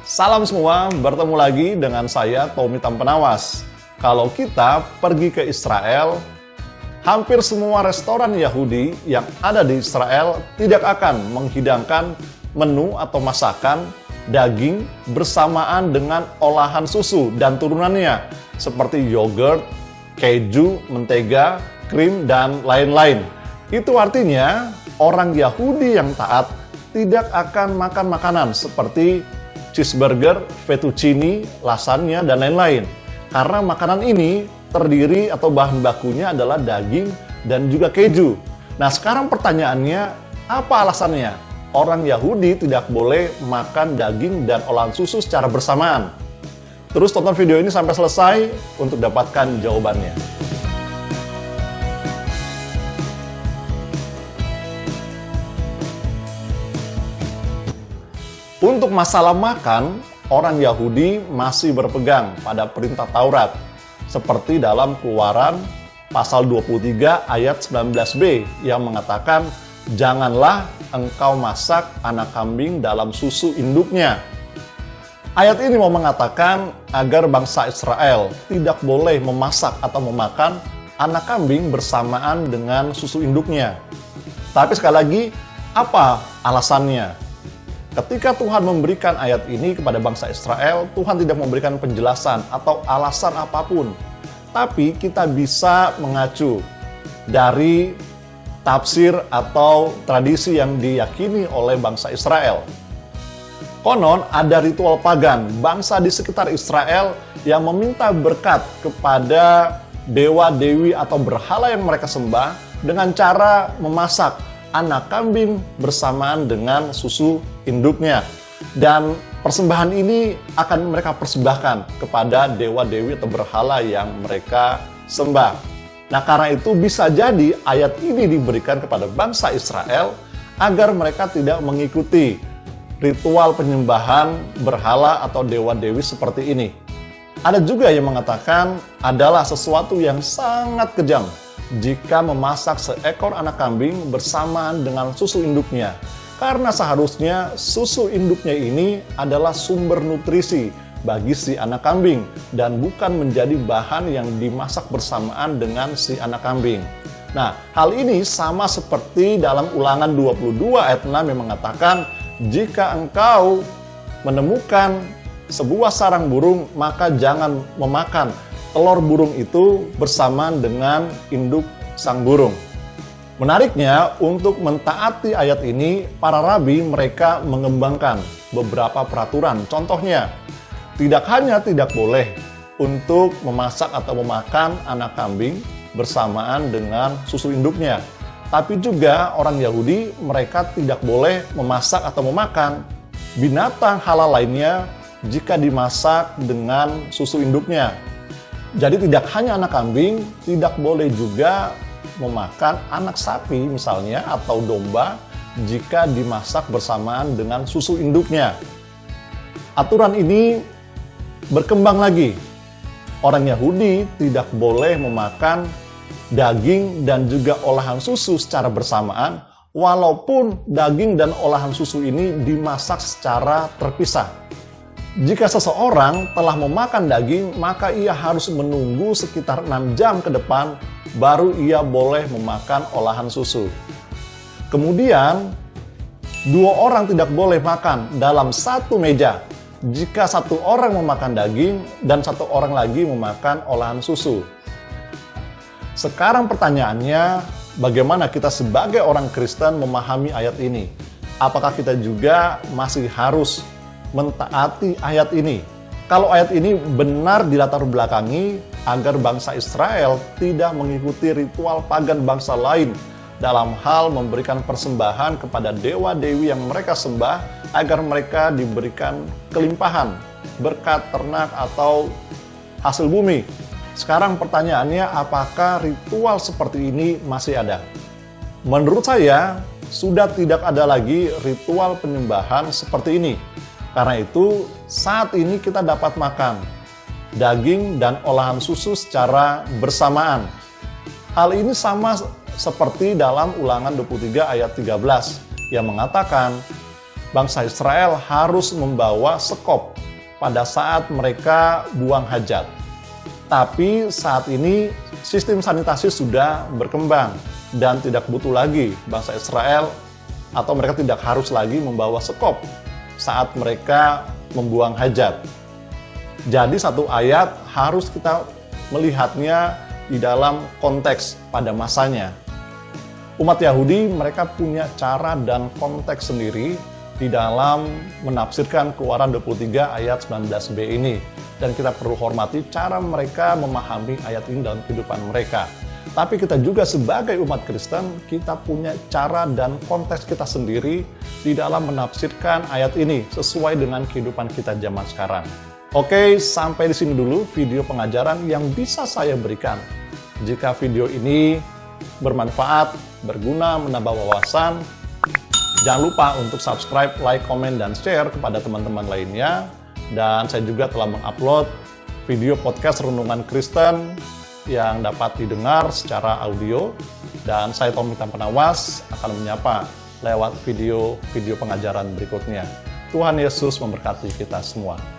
Salam semua, bertemu lagi dengan saya Tommy Tampenawas. Kalau kita pergi ke Israel, hampir semua restoran Yahudi yang ada di Israel tidak akan menghidangkan menu atau masakan daging bersamaan dengan olahan susu dan turunannya seperti yogurt, keju, mentega, krim, dan lain-lain. Itu artinya orang Yahudi yang taat tidak akan makan makanan seperti cheeseburger, fettuccine, lasagna, dan lain-lain. Karena makanan ini terdiri atau bahan bakunya adalah daging dan juga keju. Nah, sekarang pertanyaannya, apa alasannya? Orang Yahudi tidak boleh makan daging dan olahan susu secara bersamaan. Terus tonton video ini sampai selesai untuk dapatkan jawabannya. Untuk masalah makan, orang Yahudi masih berpegang pada perintah Taurat, seperti dalam Keluaran pasal 23 ayat 19b yang mengatakan, "Janganlah engkau masak anak kambing dalam susu induknya." Ayat ini mau mengatakan agar bangsa Israel tidak boleh memasak atau memakan anak kambing bersamaan dengan susu induknya. Tapi sekali lagi, apa alasannya? Ketika Tuhan memberikan ayat ini kepada bangsa Israel, Tuhan tidak memberikan penjelasan atau alasan apapun. Tapi kita bisa mengacu dari tafsir atau tradisi yang diyakini oleh bangsa Israel. Konon ada ritual pagan bangsa di sekitar Israel yang meminta berkat kepada dewa-dewi atau berhala yang mereka sembah dengan cara memasak anak kambing bersamaan dengan susu induknya. Dan persembahan ini akan mereka persembahkan kepada dewa-dewi atau berhala yang mereka sembah. Nah, karena itu bisa jadi ayat ini diberikan kepada bangsa Israel agar mereka tidak mengikuti ritual penyembahan berhala atau dewa-dewi seperti ini. Ada juga yang mengatakan adalah sesuatu yang sangat kejam jika memasak seekor anak kambing bersamaan dengan susu induknya. Karena seharusnya susu induknya ini adalah sumber nutrisi bagi si anak kambing dan bukan menjadi bahan yang dimasak bersamaan dengan si anak kambing. Nah, hal ini sama seperti dalam Ulangan 22 ayat 6 yang mengatakan, "Jika engkau menemukan sebuah sarang burung, maka jangan memakan telur burung itu bersamaan dengan induk sang burung." Menariknya, untuk mentaati ayat ini, para rabi mereka mengembangkan beberapa peraturan. Contohnya, tidak hanya tidak boleh untuk memasak atau memakan anak kambing bersamaan dengan susu induknya, tapi juga orang Yahudi mereka tidak boleh memasak atau memakan binatang halal lainnya jika dimasak dengan susu induknya. Jadi tidak hanya anak kambing, tidak boleh juga memakan anak sapi misalnya atau domba jika dimasak bersamaan dengan susu induknya. Aturan ini berkembang lagi. Orang Yahudi tidak boleh memakan daging dan juga olahan susu secara bersamaan, walaupun daging dan olahan susu ini dimasak secara terpisah. Jika seseorang telah memakan daging, maka ia harus menunggu sekitar 6 jam ke depan, baru ia boleh memakan olahan susu. Kemudian, 2 orang tidak boleh makan dalam satu meja, jika satu orang memakan daging dan satu orang lagi memakan olahan susu. Sekarang pertanyaannya, bagaimana kita sebagai orang Kristen memahami ayat ini? Apakah kita juga masih harus mentaati ayat ini? Kalau ayat ini benar dilatar belakangi agar bangsa Israel tidak mengikuti ritual pagan bangsa lain dalam hal memberikan persembahan kepada dewa-dewi yang mereka sembah agar mereka diberikan kelimpahan, berkat ternak atau hasil bumi. Sekarang pertanyaannya, apakah ritual seperti ini masih ada? Menurut saya, sudah tidak ada lagi ritual penyembahan seperti ini. Karena itu, saat ini kita dapat makan daging dan olahan susu secara bersamaan. Hal ini sama seperti dalam Ulangan 23 ayat 13 yang mengatakan, bangsa Israel harus membawa sekop pada saat mereka buang hajat. Tapi saat ini sistem sanitasi sudah berkembang dan tidak butuh lagi bangsa Israel atau mereka tidak harus lagi membawa sekop saat mereka membuang hajat. Jadi satu ayat harus kita melihatnya di dalam konteks pada masanya. Umat Yahudi mereka punya cara dan konteks sendiri di dalam menafsirkan Keluaran 23 ayat 19b ini. Dan kita perlu hormati cara mereka memahami ayat ini dalam kehidupan mereka. Tapi kita juga sebagai umat Kristen, kita punya cara dan konteks kita sendiri di dalam menafsirkan ayat ini sesuai dengan kehidupan kita zaman sekarang. Oke, sampai di sini dulu video pengajaran yang bisa saya berikan. Jika video ini bermanfaat, berguna, menambah wawasan, jangan lupa untuk subscribe, like, komen, dan share kepada teman-teman lainnya. Dan saya juga telah mengupload video podcast Renungan Kristen yang dapat didengar secara audio. Dan saya Tommy Tampenawas akan menyapa lewat video pengajaran berikutnya. Tuhan Yesus memberkati kita semua.